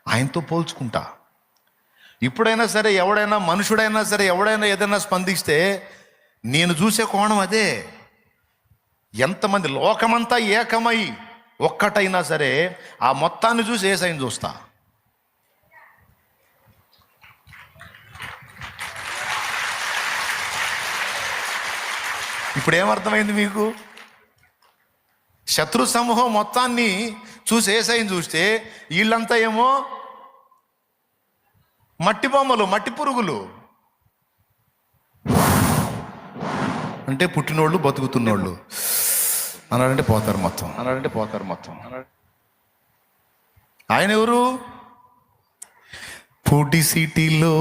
ఆయనతో పోల్చుకుంటా. ఇప్పుడైనా సరే ఎవడైనా మనుషుడైనా సరే ఎవడైనా ఏదైనా స్పందిస్తే నేను చూసే కోణం అదే. ఎంతమంది లోకమంతా ఏకమై ఒక్కటైనా సరే ఆ మొత్తాన్ని చూసి యేసయ్యను చూస్తా. ఇప్పుడు ఏమర్థమైంది మీకు? శత్రు సమూహం మొత్తాన్ని చూసి యేసయ్యను చూస్తే వీళ్ళంతా ఏమో మట్టి బొమ్మలు, మట్టి పురుగులు. అంటే పుట్టినోళ్ళు బతుకుతున్నోళ్ళు అన్నాడంటే పోతారు మొత్తం. ఆయన ఎవరు? పుడిసిటిలో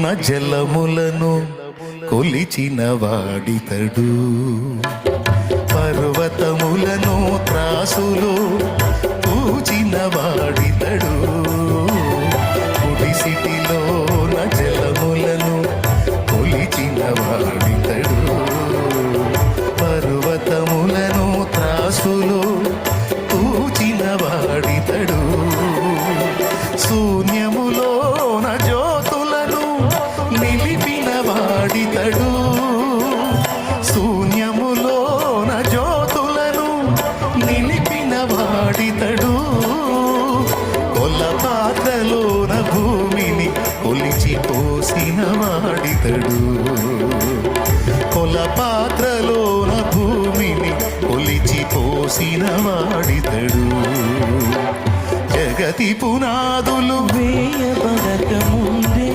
నా జలములను కొలిచిన వాడితడు, పర్వతములను త్రాసులో పూచిన వాడితడు. పుడిసిటిలో నా జలములను కొలిచిన వాడితడు, పర్వతములను త్రాసులో పూచిన వాడితడు. శూన్యములో నా జ్యోతులను నిలిపిన వాడితడు, శూన్యములో నా జ్యోతులను నిలిపిన వాడితడు. కొల పాత్రలోన భూమిని కొలిచి పోసిన వాడితడు, కొల పాత్రలోన భూమిని కొలిచి పోసిన వాడితడు. జగతి పునాదులు వేయబడక ముందే